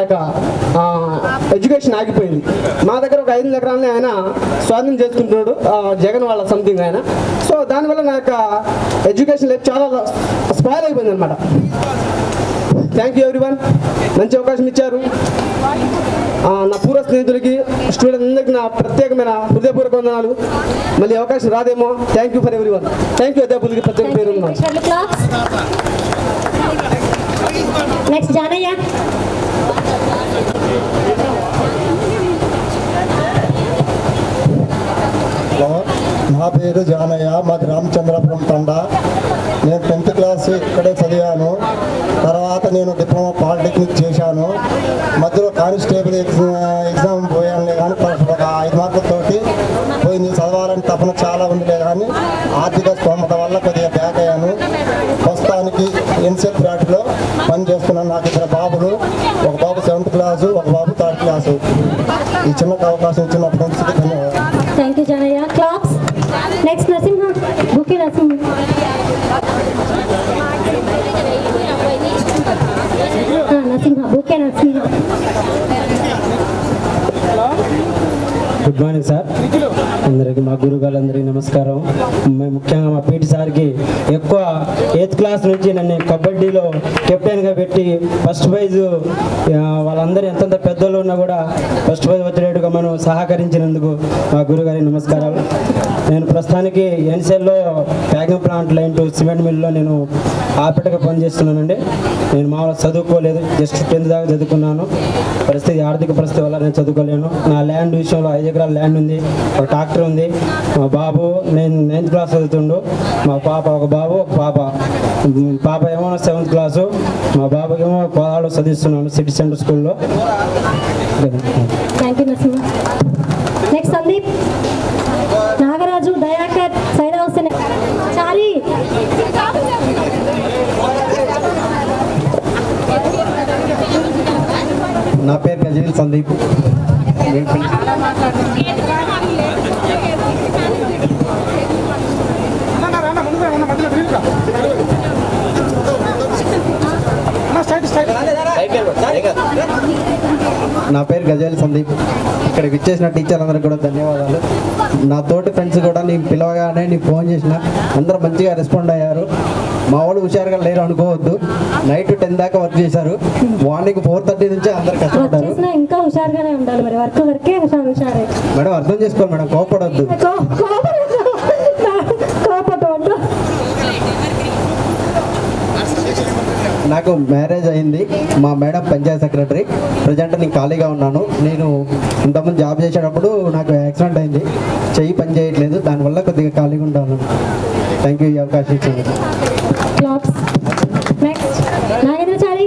యొక్క ఎడ్యుకేషన్ ఆగిపోయింది. మా దగ్గర ఒక 5 ఎకరాలని ఆయన స్వాధీనం చేసుకుంటున్నాడు, జగన్ వాళ్ళ సంథింగ్ ఆయన. సో దానివల్ల నా యొక్క ఎడ్యుకేషన్ లైఫ్ చాలా స్పాయిల్ అయిపోయింది అనమాట. థ్యాంక్ యూ ఎవ్రీవన్, మంచి అవకాశం ఇచ్చారు. నా పూర్వ స్నేహితులకి, స్టూడెంట్ అందరికీ నా ప్రత్యేకమైన హృదయపూర్వక వందనాలు. మళ్ళీ అవకాశం రాదేమో. Thank you for everyone. Thank you అధ్యాపకులకి ప్రత్యేక పేరు. నెక్స్ట్ జానయ్య. నా పేరు జానయ్య, మాది రామచంద్రపురం తండా. నేను 10th క్లాస్ ఇక్కడే చదివాను. తర్వాత నేను డిప్లొమా పాలిటెక్నిక్ చేశాను. మధ్యలో కానిస్టేబుల్ ఎగ్జామ్ పోయానులే కానీ ఒక 5 మార్కులతోటి పోయింది. చదవాలని తపన చాలా ఉందిలే కానీ ఆర్థిక స్తోమత వల్ల కొద్దిగా బ్యాక్ అయ్యాను. ప్రస్తుతానికి ఎన్సెట్ బ్రాడ్లో పని చేస్తున్నాను. నాకు 2 బాబులు, ఒక బాబు 7th క్లాసు, ఒక బాబు 3rd క్లాసు. ఈ చిన్న అవకాశం ఇచ్చిన ఫ్రెండ్స్కి ధన్యవాదాలు. Thank you Janayya. Claps. Next Narasimha, bouquet Narasimha. Narasimha, bouquet Narasimha. Good morning sir అందరికీ, మా గురుగాళ్ళందరికీ నమస్కారం. ముఖ్యంగా మా పీటీ సార్కి ఎక్కువ 8th క్లాస్ నుంచి నన్ను కబడ్డీలో కెప్టెన్గా పెట్టి ఫస్ట్ ప్రైజ్, వాళ్ళందరూ ఎంతంత పెద్దలు ఉన్నా కూడా ఫస్ట్ ప్రైజ్ వచ్చేటట్టుగా మనం సహకరించినందుకు మా గురుగారికి నమస్కారాలు. నేను ప్రస్తుతానికి ఎన్సెల్లో packing plant line two cement మిల్లో నేను ఆపరేటర్గా పనిచేస్తున్నానండి. నేను మామూలుగా చదువుకోలేదు, జస్ట్ 10th దాకా చదువుకున్నాను. ఆర్థిక పరిస్థితి వల్ల నేను చదువుకోలేను. నా ల్యాండ్ విషయంలో 5 ఎకరాల ల్యాండ్ ఉంది, ఒక ట్రాక్టర్ ఉంది. మా బాబు నేను 9th క్లాస్ చదువుతుండు. మా పాప, ఒక బాబు ఒక పాప. పాప ఏమో 7th క్లాసు, మా బాబుకేమో కోదాడు చదివిస్తున్నాను సిటీ సెంటర్ స్కూల్లో. Thank you Narasimha. Next Sandeep, Nagaraju, Dayakar, Saida Hussain, Chari. నా పేరు గజేల్ సందీప్. నా పేరు గజేల్ సందీప్. ఇక్కడ విచ్చేసిన టీచర్లందరికీ కూడా ధన్యవాదాలు. నా తోటి ఫ్రెండ్స్ కూడా నేను పిలవగానే నీకు ఫోన్ చేసిన అందరూ మంచిగా రెస్పాండ్ అయ్యారు. మా వాళ్ళు హుషారుగా లేరు అనుకోవద్దు. నైట్ 10 దాకా వర్క్ చేశారు. మార్నింగ్ 4:30 నుంచి అందరు కష్టపడ్డారు. ఇంకా హుషారుగానే ఉండాలి మరి, వర్కే హుషారే. మేడం అర్థం చేసుకోవాలి మేడం, కోపడొద్దు. నాకు మ్యారేజ్ అయింది. మా మేడం పంచాయత్ సెక్రటరీ. ప్రజెంట్ నేను ఖాళీగా ఉన్నాను. నేను ఇంతకుముందు జాబ్ చేసేటప్పుడు నాకు యాక్సిడెంట్ అయింది, చెయ్యి పని చేయట్లేదు. దానివల్ల కొద్దిగా ఖాళీగా ఉంటాను. థ్యాంక్ యూ ఈ అవకాశం ఇచ్చింది. నాగేంద్రచారి.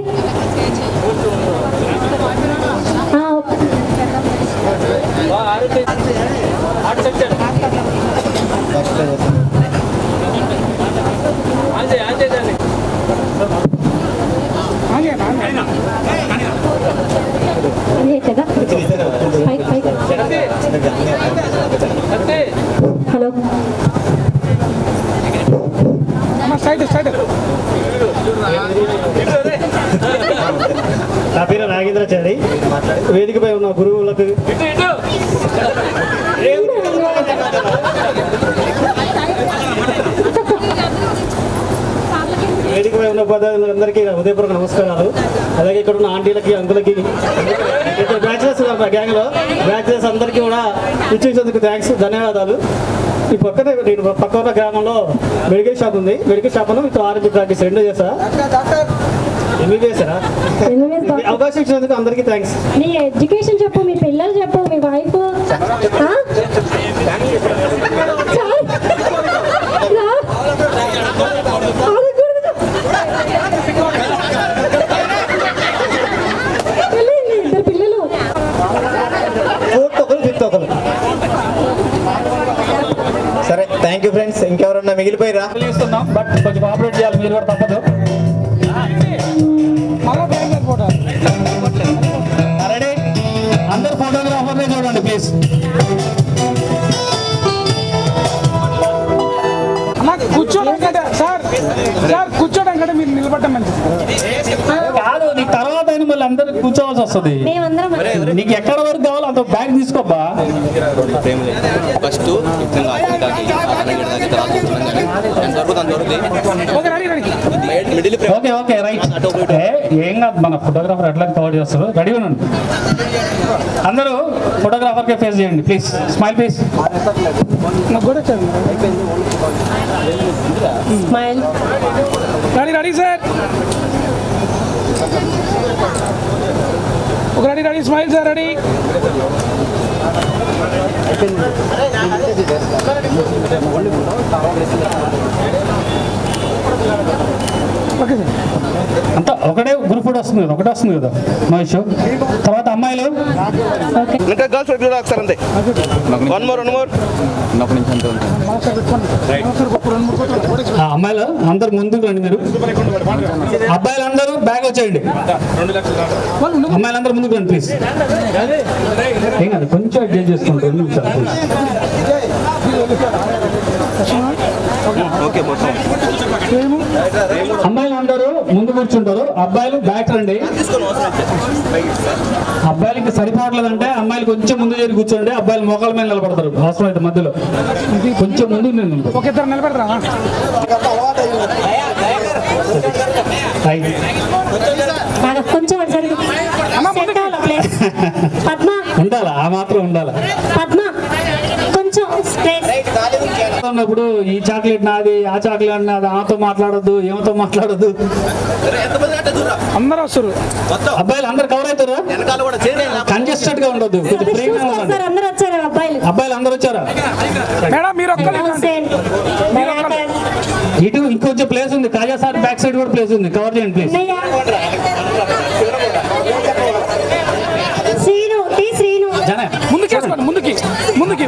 హలో, నా పేరు నాగేంద్రచారి. వేదికపై ఉన్న గురువులకు, వేదికపై ఉన్న ఉపాధ్యాయులందరికీ హృదయపూర్వక నమస్కారాలు. అలాగే ఇక్కడ ఉన్న ఆంటీలకి, అంకులకి, ఇక్కడ బ్యాచిలర్స్ గ్యాంగ్లో బ్యాచిలర్స్ అందరికీ కూడా ఇచ్చేసేందుకు థ్యాంక్స్, ధన్యవాదాలు. ఈ పక్కన నేను పక్క ఉన్న గ్రామంలో మెడికల్ షాప్ ఉంది. మెడికల్ షాప్లో మీకు ఆర్ఎంపీ ప్రాక్టీస్ 2 చేస్తా. అవకాశం ఇచ్చినందుకు అందరికీ థ్యాంక్స్. నీ ఎడ్యుకేషన్ చెప్పు, మీ పిల్లలు చెప్పు, మీ వైఫ్. ఇద్దరు పిల్లలు. సరే, థ్యాంక్ యూ ఫ్రెండ్స్. ఇంకెవరన్నా మిగిలిపోయిరా? ఇస్తున్నాం, బట్ కొంచెం కోఆపరేట్ చేయాలి మీరు కూడా, తప్పదు. అందరు ఫోటోగ్రాఫర్నే చూడండి ప్లీజ్. కూర్చోడం కంటే సార్ కూర్చోడం కంటే మీరు నిలబడటం మంచిది కాదు. నీ తర్వాత మళ్ళీ అందరూ కూర్చోవాల్సి వస్తుంది. మేమందరం నీకు ఎక్కడ వరకు కావాలో అంత బ్యాగ్ తీసుకోబ్బా. First okay okay right. ఏం కాదు, మన ఫోటోగ్రాఫర్ ఎట్లా కవర్ చేస్తారు. రెడీ ఉండండి అందరూ. ఫోటోగ్రాఫర్కే ఫేస్ చేయండి please. Smile please. Smile. Ready ready sir. ఒక ready ready smile sir. Ready. Okay sir. అంతా ఒకటే గ్రూప్ ఫోటో వస్తుంది కదా, ఒకటే వస్తుంది కదా మహేష్. తర్వాత అమ్మాయిలు ఇంకా గర్ల్స్ ఒకసారి అంతే. One more. అమ్మాయిలు అందరు ముందుకు రండి మీరు. అబ్బాయిలు అందరూ బ్యాగ్ వచ్చేయండి. అమ్మాయిలు అందరూ ముందుకు రండి ప్లీజ్. ఏం కాదు, కొంచెం అడ్జస్ట్ చేసుకుంటారు. 2 నిమిషాలు ప్లీజ్. అమ్మాయిలు అందరూ ముందు కూర్చుంటారు, అబ్బాయిలు బ్యాక్ రండి. అబ్బాయిలకి సరిపోవట్లేదంటే అమ్మాయిలు కొంచెం ముందు చేరి కూర్చోండి. అబ్బాయిలు మోకాల మీద నిలబడతారు అవసరం అయితే మధ్యలో. కొంచెం ముందు ఒక ఇద్దరు నిలబెడతారా? కొంచెం పద్మ ఉండాలా, ఆ మాత్రం ఉండాలా. పద్మ కొంచెం ఉన్నప్పుడు ఈ చాక్లెట్ నాది, ఆ చాక్లెట్ నాది, ఆతో మాట్లాడద్దు, ఏమతో మాట్లాడద్దు. అందరూ వస్తారు. అబ్బాయిలు అందరు కవర్ అవుతారా? కంజెస్టెడ్ గా ఉండదు, కొంచెం ఫ్రీగా ఉండండి. అబ్బాయిలు అందరూ వచ్చారా? మేడం మీరు ఇటు ఇంకొంచెం ప్లేస్ ఉంది. కాజా సార్ బ్యాక్ సైడ్ కూడా ప్లేస్ ఉంది, కవర్ చేయండి ప్లీజ్.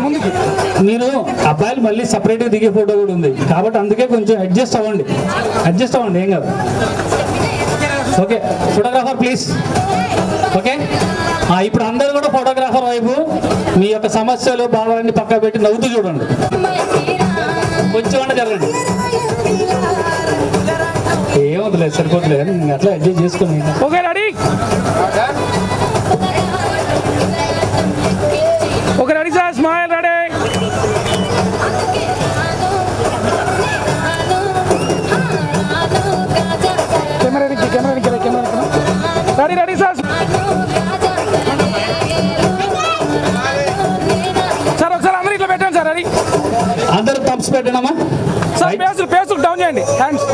ముందుకి మీరు అబ్బాయిలు మళ్ళీ సపరేట్ గా దిగే ఫోటో కూడా ఉంది కాబట్టి అందుకే కొంచెం అడ్జస్ట్ అవ్వండి. ఏం కాదు. Okay photographer please. ఓకే ఇప్పుడు అందరూ కూడా ఫోటోగ్రాఫర్ వైపు మీ యొక్క సమస్యలు భావాలన్నీ పక్క పెట్టి నవ్వుతూ చూడండి. కొంచెం అంటే జరగండి. ఏమవుతులేదు, సరిపోతులేదు, అట్లా అడ్జస్ట్ చేసుకోండి. Okay ready. Okay ready sir. Smile. Ready. Camera ready sir. Sir ఒకసారి అందరూ ఇట్లా పెట్టండి సార్. రెడీ. అందరూ థమ్స్ పెట్టండమ్మా. సార్ పేసులు డౌన్ చేయండి. హ్యాండ్స్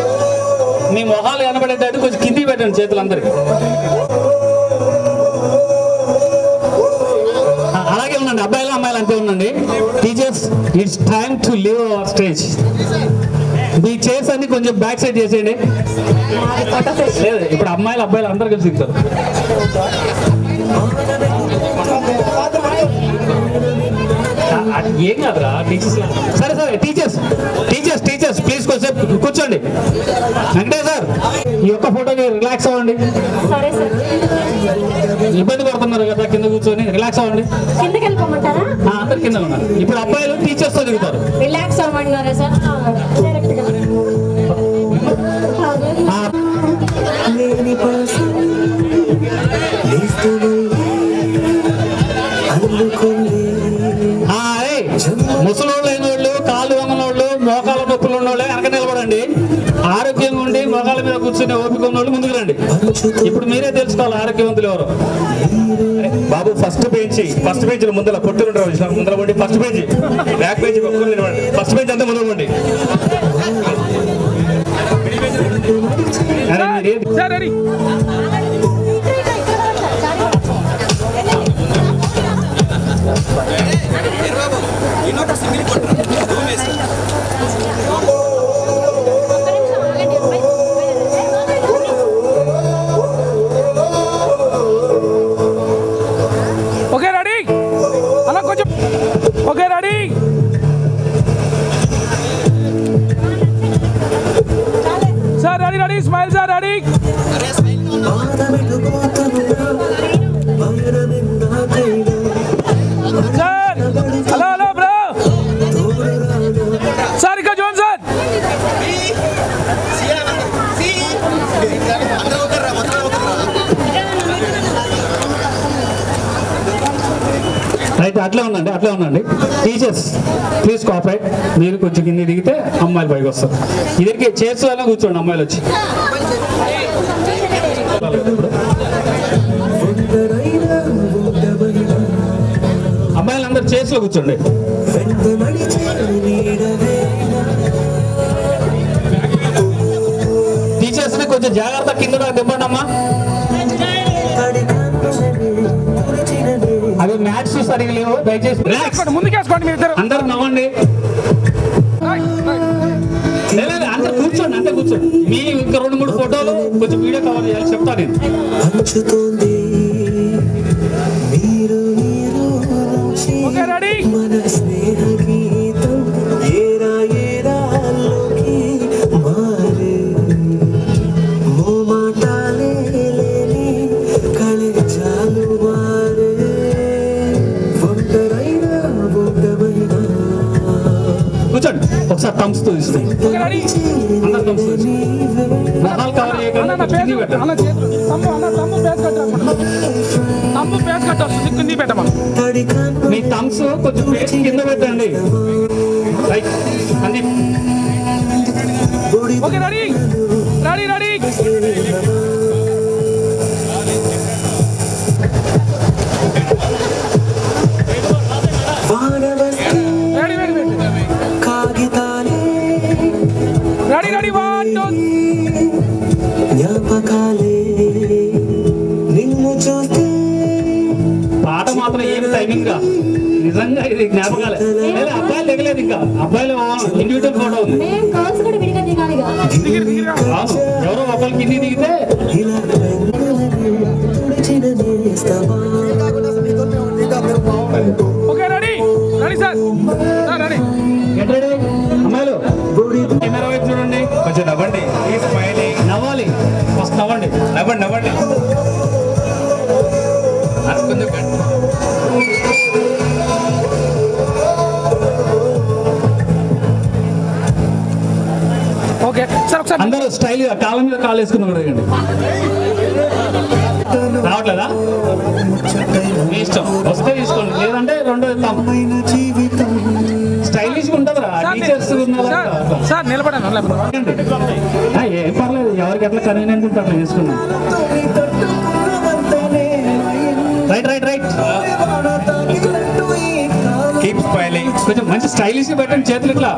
మీ మొహాలు కనబడేటట్టు కొంచెం కిందికి పెట్టండి చేతులు అందరికి. అలాగే ఉండండి, అబ్బాయిలు అమ్మాయిలు అంతే ఉండండి. Teachers it's time to leave hour stage. Me chairs అన్ని కొంచెం బ్యాక్ సైడ్ చేసేయండి. లేదు ఇప్పుడు అమ్మాయిలు అబ్బాయిలు అందరు కలిసి దిగుతారు. ఏం కాదురా టీచర్స్. సరే టీచర్స్ ప్లీజ్ కొంచెం కూర్చోండి. వెంకటేష్ సార్ ఈ ఒక్క ఫోటోకి రిలాక్స్ అవ్వండి. ఇబ్బంది పడుతున్నారు కదా, కింద కూర్చొని రిలాక్స్ అవ్వండి. అందరు కింద ఉన్నారు. ఇప్పుడు అబ్బాయిలు టీచర్స్ తో దిగుతారు. రిలాక్స్ అవ్వమన్నారా సార్? ముసలోళ్ళు అయిన వాళ్ళు, కాళ్ళు వంగనోళ్ళు, మోకాళ్ళ నొప్పులు ఉన్నోళ్ళు వెనక నిలబడండి. ఆరోగ్యంగా ఉండి మోకాళ్ళ మీద కూర్చునే ఓపిక ఉన్నోళ్ళు ముందుకు రండి. ఇప్పుడు మీరే తెలుసుకోవాలి ఆరోగ్యవంతులు ఎవరు. బాబు ఫస్ట్ బెంచ్ ముందర కొట్టుకుంటారు. ముందర ఉండి first bench, back bench first bench అంతా ముందర ఉండి. రెడీ. Okay ready. అలా కొంచెం. Okay ready. Sir ready. Smile sir. Ready. Sir hello bro. Sir ఇంకా జోన్ సార్. రైట్, అట్లే ఉండండి. Teachers please cooperate. మీరు కొంచెం కింద దిగితే అమ్మాయిలు పైకి వస్తారు. ఇద్దరికి చైర్స్ వల్ల కూర్చోండి అమ్మాయిలు వచ్చి. అమ్మాయిలందరూ చైర్స్లో కూర్చోండి. టీచర్స్ ని కొంచెం జాగ్రత్త కింద దింపండి అమ్మా. అవి మ్యాథ్స్ సరిగా లేవు, దయచేసి ముందుకేసుకోండి మీరు ఇద్దరు. అందరూ నవ్వండి. లేదు అందరు కూర్చోండి. మీ ఇంకా 2-3 ఫోటోలు కొంచెం వీడియో కవర్ చేయాలి, చెప్తాను నేను. Okay ready. కూర్చోండి. ఒకసారి థమ్స్ తో ఇస్తాయి. Okay ready. అందరు థమ్స్ మొహాలు కవర్ చేయకుండా అన్న కిందికి పెట్టండి. అన్న చేతులు తమ్ము పేస్ కట్టరా. తమ్ము పేస్ కట్టొచ్చు, కింది పెట్టమా. మీ థమ్స్ కొంచెం పేస్ కింద పెట్టండి. Right Sandeep. Okay ready. Ready 1 2 పాట మాత్రం ఏమి టైమింగ్ గా నిజంగా ఇది జ్ఞాపకాలే. లేదా అబ్బాయిలు దిగలేదు, ఇంకా అబ్బాయిలు ఇండివిజువల్ ఫోటో ఉంది. మేము గర్ల్స్ కూడా విడిగా దిగాలిగా. అవును, ఎవరో ఒకరికి కింది దిగితే ఓకే రెడీ సార్. రెడీ. అమ్మాయిలు కెమెరా వైపు చూడండి, కొంచెం నవ్వండి, నవ్వాలి. ఫస్ట్ నవ్వండి. కొంచెం ఓకే సార్ ఒకసారి అందరూ స్టైల్ గా కాళ్ళ మీద కాలు వేసుకుని దిగండి. రావట్లేదా? మీ ఇష్టం, వస్తే తీసుకోండి, లేదంటే రెండో ఇద్దాం. స్టైలిష్ గా ఉంటుందిరా టీచర్స్. సార్ నిలబడాను. ఏం పర్లేదు, ఎవరికి ఎట్లా కన్వీనియంట్ ఉంటే అట్లా చేసుకున్నాం. రైట్. Keep smiling. కొంచెం మంచి స్టైలిష్ పెట్టండి చేతులు ఇట్లా.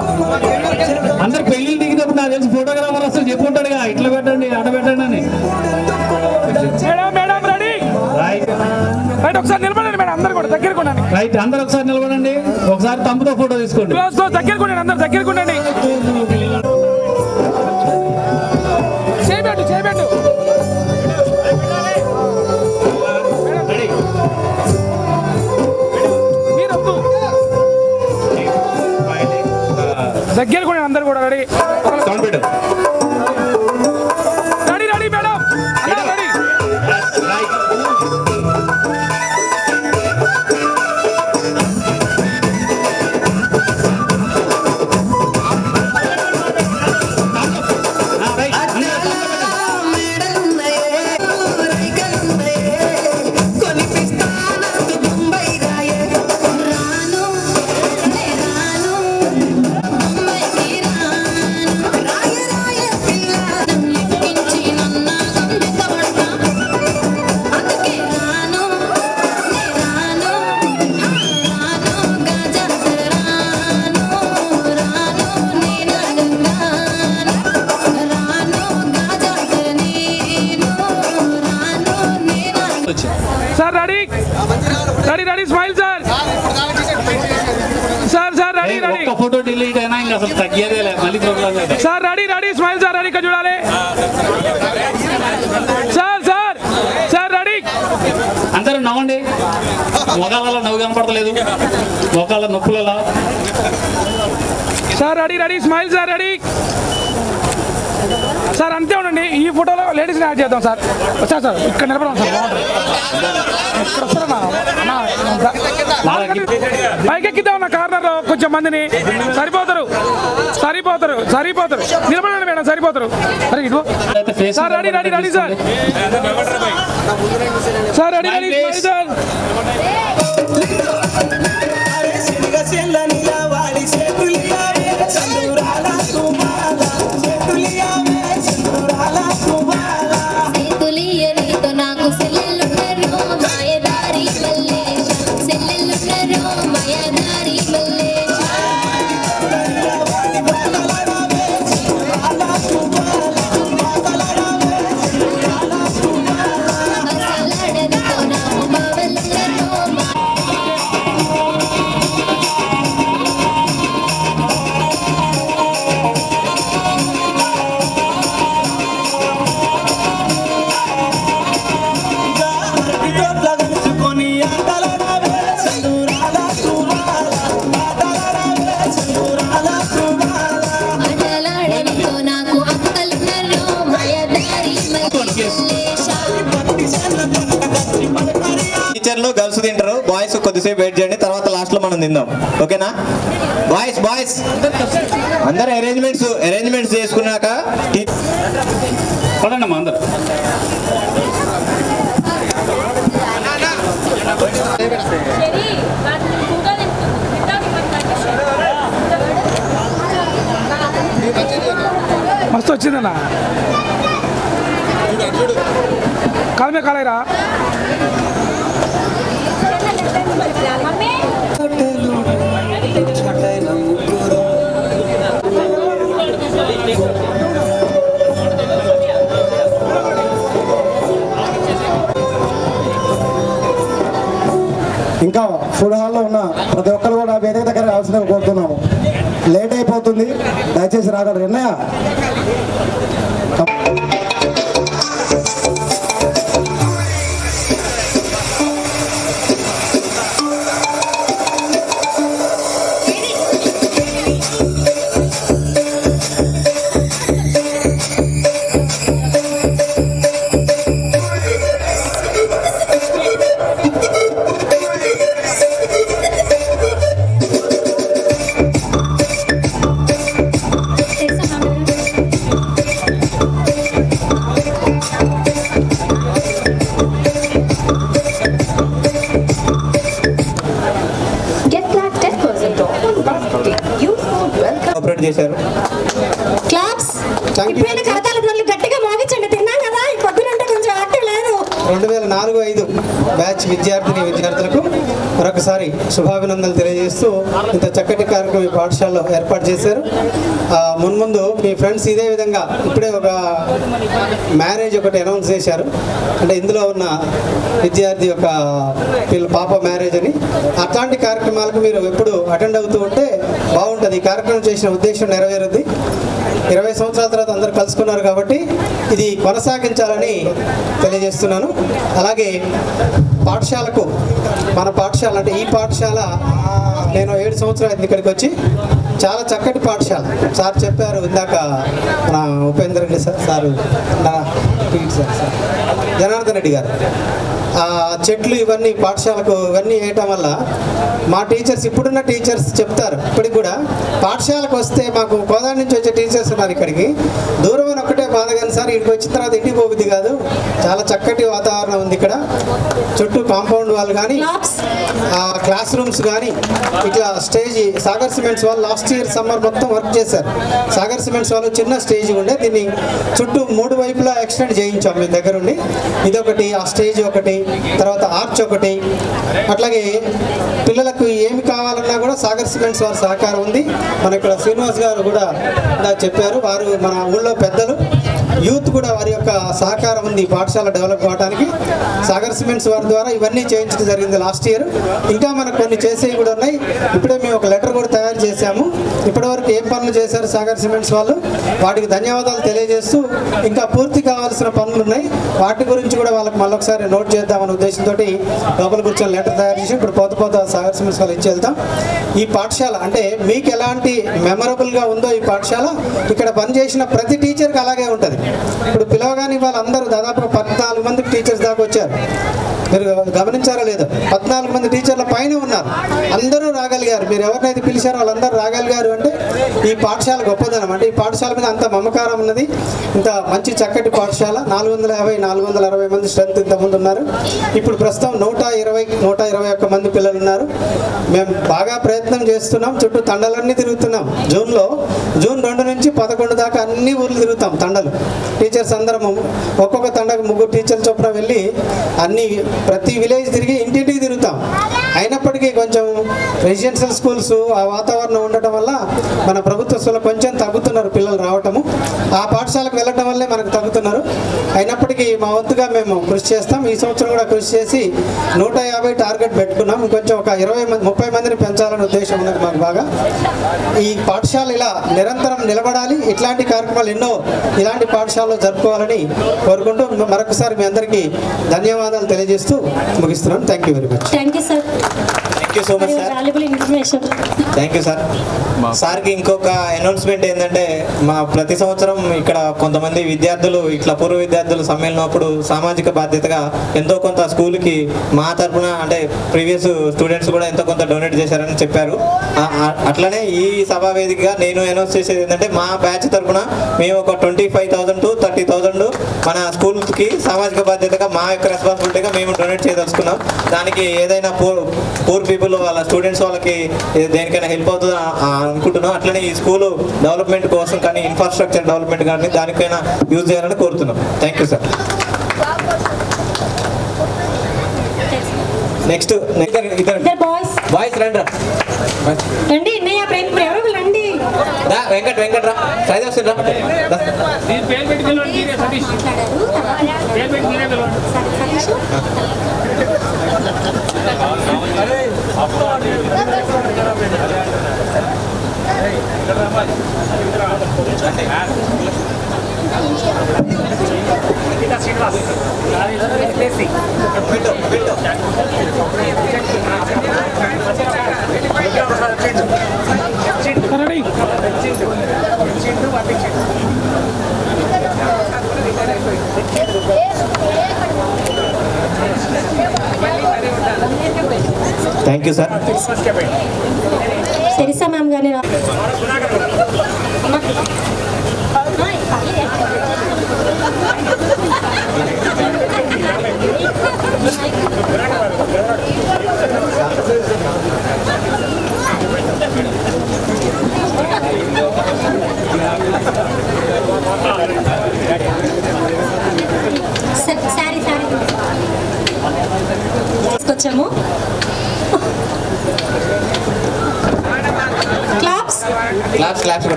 అందరు పెళ్లిళ్ళు దిగినప్పుడు నాకు తెలిసి ఫోటోగ్రాఫర్ అసలు చెప్పుకుంటాడుగా ఇట్లా పెట్టండి అట్లా పెట్టండి అని. Madam ready. రైట్ ఒకసారి నిలబడండి మేడం, అందరు కూడా దగ్గరకు ఉండండి. రైట్, అందరు ఒకసారి నిలబడండి. ఒకసారి తమ్ముతో ఫోటో తీసుకోండి. క్లోజ్ దగ్గరకు ఉండండి, అందరు దగ్గరకు ఉండండి. చేయబెట్టు. దగ్గర కూడా అందరు కూడా రెడీ. సౌండ్ పెట్టు. Ready madam. Ready. Sir ready smile sir ready ఒక్క ఫోటో డిలీట్ అయినా ఇంకా అసలు తగ్గేదే లేదు. మళ్ళీ program sir ready smile sir ready చూడాలి. Sir ready. అందరూ నవ్వండి. మొగాళ్ళలో నవ్వు కనపడతలేదు, మొగాళ్ళ నొప్పులలో. Sir ready smile sir ready. Sir అంతే ఉండండి. ఈ ఫోటోలో లేడీస్ని యాడ్ చేద్దాం సార్. సార్ ఇక్కడ నిలబడదాం సార్, బాగుంటుంది. పైకెక్కిద్దాం ఉన్న కార్నర్లో కొంచెం మందిని. సరిపోతారు. నిలబడండి మేడం, సరిపోతారు. అరే ఇదిగో sir ready sir. Sir ready sir. టీచర్లు గర్ల్స్ తింటారు, బాయ్స్ కొద్దిసేపు వెయిట్ చేయండి, తర్వాత లాస్ట్ లో మనం తిందాం. ఓకేనా? బాయ్స్ అందరు అరేంజ్మెంట్స్ చేసుకున్నాక పడండి అమ్మా అందరు. మస్తు వచ్చిందన్నా కాలమే కాలేరా ఇంకా ఫుడ్ హాల్లో ఉన్న ప్రతి ఒక్కరు కూడా వేదిక దగ్గర రావాల్సిందిగా కోరుతున్నాము. లేట్ అయిపోతుంది, దయచేసి రాగలరు. ఎన్నయ్య చేశారు. క్లాప్స్. ఇప్పుడైనా కరతాళ ధ్వనులు గట్టిగా మోగించండి. తిన్నాం కదా, ఈ పొద్దునంటే కొంచెం యాక్టివ్ లేదు. 2004-05 బ్యాచ్ విద్యార్థులకు మరొకసారి శుభాభినందనలు తెలియజేస్తూ ఇంత చక్కటి కార్యక్రమం ఈ పాఠశాలలో ఏర్పాటు చేశారు. మున్ముందు మీ ఫ్రెండ్స్ ఇదే విధంగా ఇప్పుడే ఒక మ్యారేజ్ ఒకటి అనౌన్స్ చేశారు. అంటే ఇందులో ఉన్న విద్యార్థి యొక్క పాప మ్యారేజ్ అని, అట్లాంటి కార్యక్రమాలకు మీరు ఎప్పుడు అటెండ్ అవుతూ ఉంటే బాగుంటుంది. ఈ కార్యక్రమం చేసిన ఉద్దేశం నెరవేరుద్ది. 20 సంవత్సరాల తర్వాత అందరూ కలుసుకున్నారు కాబట్టి ఇది కొనసాగించాలని తెలియజేస్తున్నాను. అలాగే పాఠశాలకు, మన పాఠశాల అంటే ఈ పాఠశాల నేను 7 సంవత్సరాలు ఇక్కడికి వచ్చి, చాలా చక్కటి పాఠశాల. సార్ చెప్పారు ఇందాక, మన ఉపేంద్ర రెడ్డి సార్ జనార్దన్ రెడ్డి గారు, చెట్లు ఇవన్నీ పాఠశాలకు ఇవన్నీ వేయటం వల్ల మా టీచర్స్, ఇప్పుడున్న టీచర్స్ చెప్తారు ఇప్పటికి కూడా, పాఠశాలకు వస్తే మాకు కోదాడి నుంచి వచ్చే టీచర్స్ ఉన్నారు ఇక్కడికి, దూరం అని ఒక్కటే బాధ కానీ సార్ ఇక్కడికి వచ్చిన తర్వాత ఇంటికి పోబుద్ది కాదు, చాలా చక్కటి వాతావరణం ఉంది ఇక్కడ, చుట్టూ కాంపౌండ్ వాళ్ళు కానీ, క్లాస్ రూమ్స్ కానీ, ఇట్లా స్టేజ్ సాగర్ సిమెంట్స్ వాళ్ళు లాస్ట్ ఇయర్ సమ్మర్ మొత్తం వర్క్ చేశారు. సాగర్ సిమెంట్స్ వాళ్ళు చిన్న స్టేజ్ ఉండే, దీన్ని చుట్టూ 3 వైపులా ఎక్స్టెండ్ చేయించాం మీ దగ్గరుండి. ఇదొకటి, ఆ స్టేజ్ ఒకటి, తర్వాత ఆర్చ్ ఒకటి, అట్లాగే పిల్లలకు ఏమి కావాలన్నా కూడా సాగర్ సిమెంట్స్ వారి సహకారం ఉంది. మన ఇక్కడ శ్రీనివాస్ గారు కూడా చెప్పారు, వారు మన ఊళ్ళో పెద్దలు, యూత్ కూడా వారి యొక్క సహకారం ఉంది పాఠశాల డెవలప్ అవడానికి. సాగర్ సిమెంట్స్ వారి ద్వారా ఇవన్నీ చేయించడం జరిగింది లాస్ట్ ఇయర్. ఇంకా మనకు కొన్ని చేసేవి కూడా ఉన్నాయి. ఇప్పుడే మేము ఒక లెటర్ కూడా తయారు చేశాము. ఇప్పటివరకు ఏం పనులు చేశారు సాగర్ సిమెంట్స్ వాళ్ళు, వాటికి ధన్యవాదాలు తెలియజేస్తూ ఇంకా పూర్తి కావాల్సిన పనులు ఉన్నాయి, వాటి గురించి కూడా వాళ్ళకి మళ్ళొకసారి నోట్ చేద్దామనే ఉద్దేశంతో లోపల కూర్చొని లెటర్ తయారు చేసి ఇప్పుడు పోత సాగర్ సిమెంట్స్ వాళ్ళు ఇచ్చి వెళ్తాం. ఈ పాఠశాల అంటే మీకు ఎలాంటి మెమరబుల్గా ఉందో ఈ పాఠశాల, ఇక్కడ పనిచేసిన ప్రతి టీచర్కి అలాగే ఉంటుంది. ఇప్పుడు పిలవగానే వాళ్ళందరూ దాదాపు 14 మంది టీచర్స్ దాకా వచ్చారు. మీరు గమనించారా లేదా? 14 మంది టీచర్ల పైన ఉన్నారు, అందరూ రాగలిగారు. మీరు ఎవరినైతే పిలిచారో వాళ్ళందరూ రాగలిగారు అంటే ఈ పాఠశాల గొప్పదనం. అంటే ఈ పాఠశాల మీద అంత మమకారం ఉన్నది. ఇంత మంచి చక్కటి పాఠశాల. 450-460 మంది స్ట్రెంత్ ఇంతకుముందు ఉన్నారు. ఇప్పుడు ప్రస్తుతం 121 మంది పిల్లలు ఉన్నారు. మేము బాగా ప్రయత్నం చేస్తున్నాం, చుట్టూ తండలన్నీ తిరుగుతున్నాం. జూన్ 2 నుంచి 11 దాకా అన్ని ఊర్లు తిరుగుతాం తండలు. టీచర్స్ అందరం ఒక్కొక్క తండకు 3 టీచర్ల చొప్పున వెళ్ళి ప్రతి విలేజ్ తిరిగి ఇంటింటికి తిరుగుతాం. అయినప్పటికీ కొంచెం రెసిడెన్షియల్ స్కూల్స్ ఆ వాతావరణం ఉండటం వల్ల మన ప్రభుత్వ స్కూల్లో కొంచెం తగ్గుతున్నారు పిల్లలు రావటము. ఆ పాఠశాలకు వెళ్ళటం వల్లే మనకు తగ్గుతున్నారు. అయినప్పటికీ మా వంతుగా మేము కృషి చేస్తాం. ఈ సంవత్సరం కూడా కృషి చేసి 150 టార్గెట్ పెట్టుకున్నాం. కొంచెం ఒక 30 మందిని పెంచాలనే ఉద్దేశం ఉన్నది మాకు బాగా. ఈ పాఠశాల ఇలా నిరంతరం నిలబడాలి. ఇట్లాంటి కార్యక్రమాలు ఎన్నో ఇలాంటి పాఠశాలలో జరుపుకోవాలని కోరుకుంటూ మరొకసారి మీ అందరికీ ధన్యవాదాలు తెలియజేస్తూ ముగిస్తున్నాను. Thank you very much. Thank you sir. Thank you so much sir. Valuable information. Thank you sir. సార్కి ఇంకొక అనౌన్స్మెంట్ ఏంటంటే, మా ప్రతి సంవత్సరం ఇక్కడ కొంతమంది విద్యార్థులు ఇట్లా పూర్వ విద్యార్థులు సమ్మేళనప్పుడు సామాజిక బాధ్యతగా ఎంతో కొంత స్కూల్కి మా తరఫున అంటే ప్రీవియస్ స్టూడెంట్స్ కూడా ఎంతో కొంత డొనేట్ చేశారని చెప్పారు. అట్లనే ఈ సభా వేదికగా నేను అనౌన్స్ చేసేది ఏంటంటే, మా బ్యాచ్ తరఫున మేము ఒక 25,000 to 30,000 మన స్కూల్కి సామాజిక బాధ్యతగా మా యొక్క రెస్పాన్సిబిలిటీగా మేము డొనేట్ చేయదలుచుకున్నాం. దానికి ఏదైనా పూర్ పీపుల్ వాళ్ళ స్టూడెంట్స్ వాళ్ళకి దేనికైనా హెల్ప్ అవుతుంది అనుకుంటున్నాం. అట్లనే ఈ స్కూల్ డెవలప్మెంట్ కోసం కానీ ఇన్ఫ్రాస్ట్రక్చర్ డెవలప్మెంట్ కానీ దానికైనా యూజ్ చేయాలని కోరుతున్నాం. Thank you sir. Next boys రండి రండి అన్నయ్య ప్రేమ ఎవరు రండి. వెంకట్ రా సైజ్ వస్తుంది రా. Thank you sir. Teresa ma'am గారిని సారీ తీసుకొచ్చాము. క్లాప్స్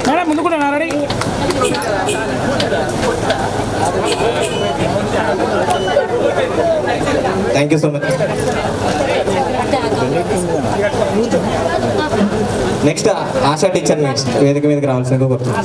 మేడం ముందు కూడా ready. Thank you so much. Next Asha teacher వేదిక మీదకి రావాల్సిందిగా కోరుతున్నాను.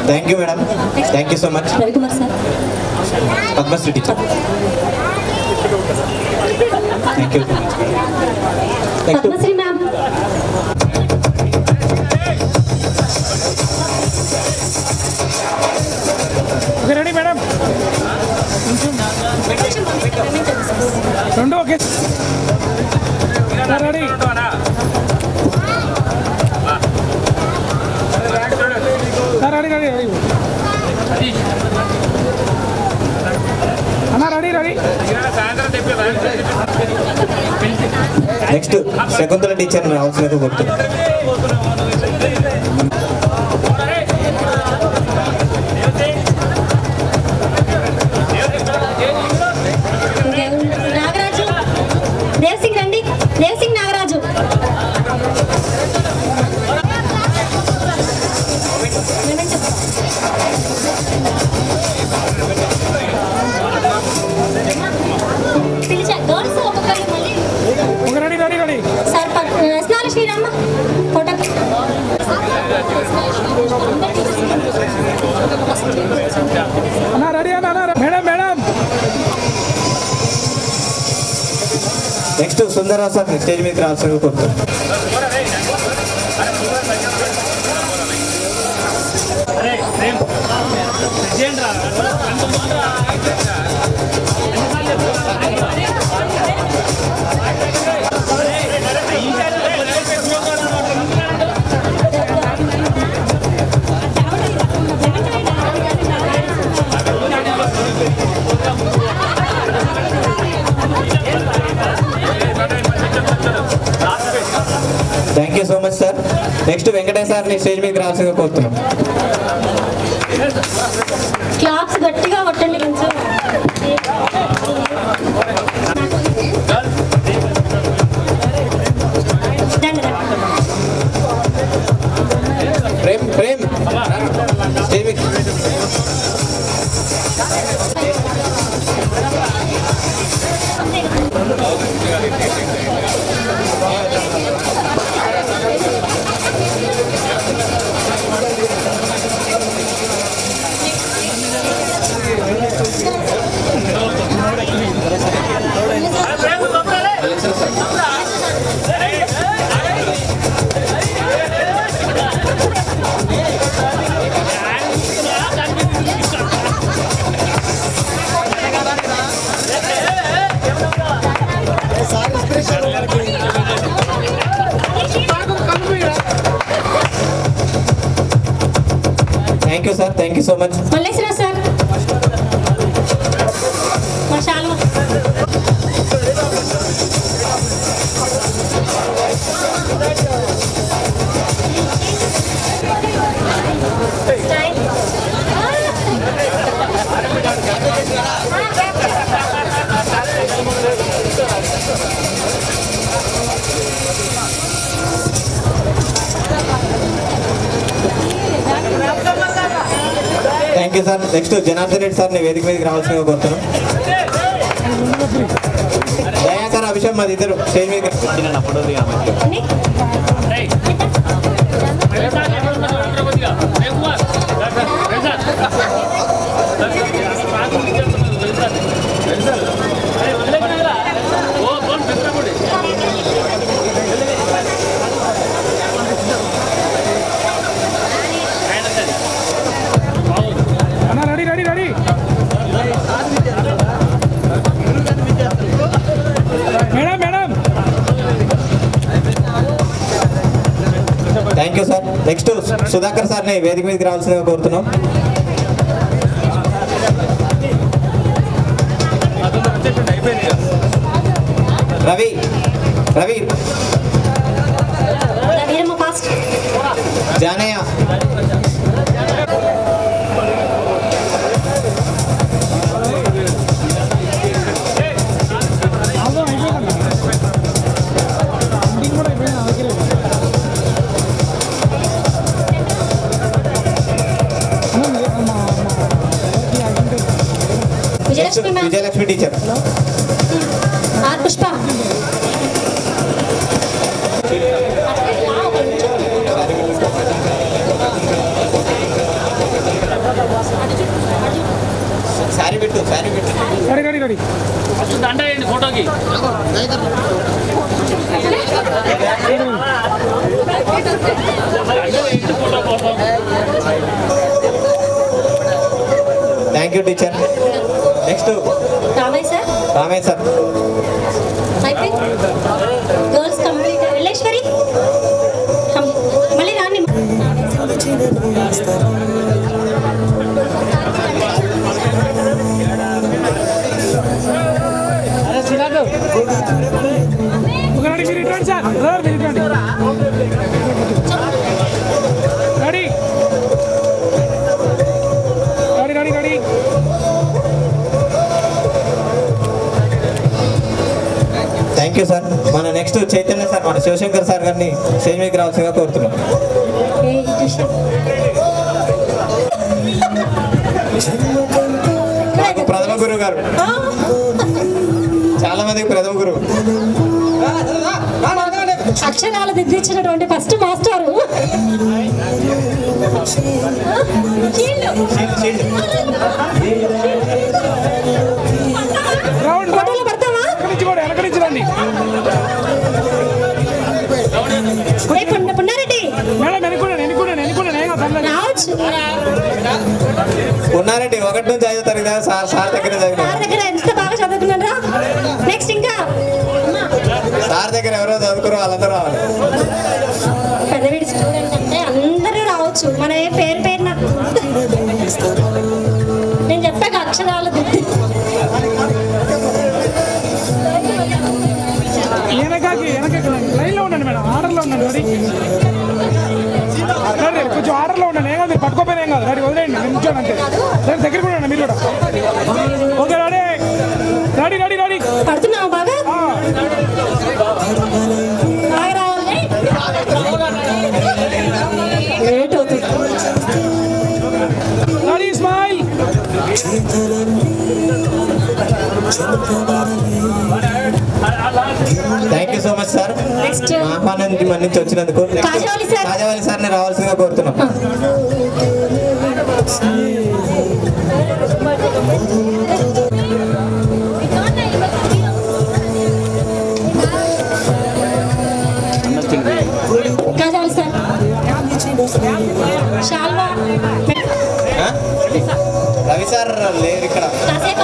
Thank you madam. Thank you so much. Ravikumar sir. Padmashri teacher. Thank you. Padmashri ma'am. Ready madam. రెండు okay ready. Next Shakuntala teacher రావాల్సినది గుర్తు. గర్ల్స్ ఒక్కొక్కరు మళ్ళీ రెడీ రెడీ రెడీ సార్ స్నాన శ్రీరామ ఫోటో అన్నా రెడీ అన్నా madam madam next Sundara Rao sir stage మీదకి రావాల్సిందిగా కోరుతున్నాను. Thank you so much sir. Next Venkatesh సార్ని స్టేజ్ మీదకి రావాల్సిందిగా కోరుతున్నాం. క్లాప్స్ గట్టిగా కొట్టండి కొంచెం. ప్రేమ్ ప్రేమ్ స్టేజ్ మీద thank you sir. Thank you so much. Malleswara sir మా శాలువ thank you sir. Next Janardhan Reddy సార్ని వేదిక మీదకి రావాల్సిందిగా కోరుతున్నాం. దయాకర్ అభిషేక్ మాది ఇద్దరు స్టేజ్ మీద అన్నా ready ready ready madam madam thank you sir. Next Sudhakar సార్ని వేదిక మీదకి రావాల్సిందిగా కోరుతున్నాం. Ravi Ravi Veeramma fast Janaiah Vijayalakshmi ma'am Vijayalakshmi teacher R Pushpa sari పెట్టు శారీ పెట్టు. రెడీ రెడీ రెడీ దండ వేయండి ఫోటోకి. Thank you teacher. Next Ramaiah sir Ramaiah sir. అయిపోయింది గర్ల్స్ కంప్లీట్ ఎల్లేశ్వరి మళ్ళీ రాండి రెడీ మీరు ఇట్లాండి సార్ మీరు ఇట్లాండి ready ready ready ready thank you sir. మన నెక్స్ట్ చైతన్య సార్ మన శివశంకర్ సార్ గారిని స్టేజ్ మీదకి రావాల్సిందిగా కోరుతున్నాం. మాకు ప్రథమ గురువు గారు చాలా మంది మందికి ప్రథమ గురువు. అక్షరాలు దిద్దించినటువంటి ఫస్ట్ మాస్టారు. ఫోటోలు పడతావా? వెనకరించండి పున్నారెడ్డి రావచ్చు. ఉన్నారండి 1 నుంచి 5వ తరగతి సార్ దగ్గర సార్ దగ్గర ఎంత బాగా చదువుకున్నారా. నెక్స్ట్ ఇంకా సార్ దగ్గర ఎవరో చదువుకురో వాళ్ళందరూ రావాలి. పెద్దవీడి స్టూడెంట్ అంటే అందరూ రావచ్చు. మన పేరు పేరున నేను చెప్పాక అక్షరాలు దిద్ది లైన్లో ఉండండి మేడం, ఆర్డర్లో ఉండండి. రెడీ కొంచెం ఆర్డర్లో ఉండండి. ఏం కాదు, మీరు పట్టుకోపోయినా ఏం కాదు. రెడీ వదిలేయండి, నిల్చోండి అంతే. రెడీ దగ్గర కూడా ఉండండి మీరు కూడా. Okay ready ready ready ready పడుతున్నావు బాగా బాగా రావాలి. లేట్ అవుతుంది. Ready smile. Thank you so much sir. Next మా ఆహ్వానానికి మన్నించి వచ్చినందుకు కాజావాలి సార్ని రావాల్సిందిగా కోరుతున్నాం. కాజాలి సార్ శాల్వా. రవి సార్ లేరు ఇక్కడ,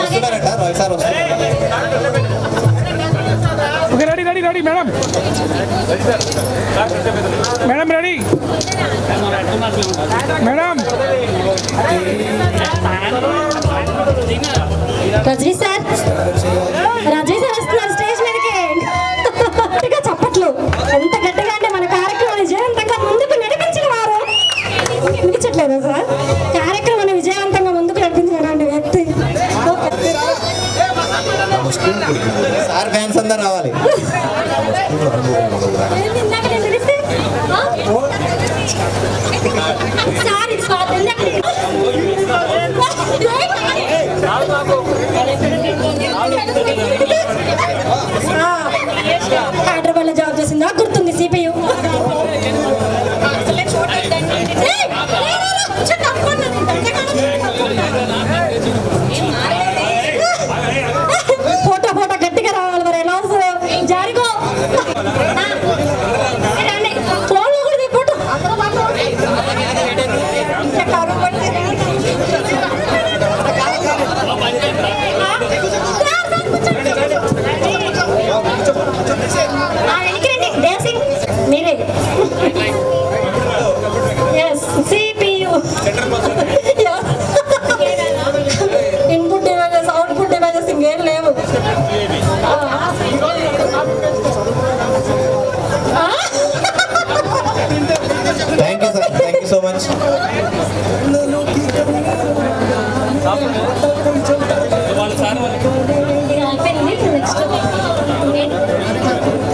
వస్తున్నారట. రవి సార్ వస్తున్నారు. Okay ready ready ready madam. Madam ready madam. Rajini sir Rajini sir వస్తున్నారు స్టేజ్ మీదకి. గట్టిగా చప్పట్లు. ఎంత గట్టిగా అంటే మన కార్యక్రమాన్ని విజయవంతంగా ముందుకు నడిపించిన వారు. వినిపించట్లేదా సార్? కార్యక్రమాన్ని విజయవంతంగా ముందుకు నడిపించినటువంటి వ్యక్తి. సార్ ఫ్యాన్స్ అందరూ రావాలి. ఇందాక నేను పిలిస్తే సార్ ఇది కాదు. ఇందాక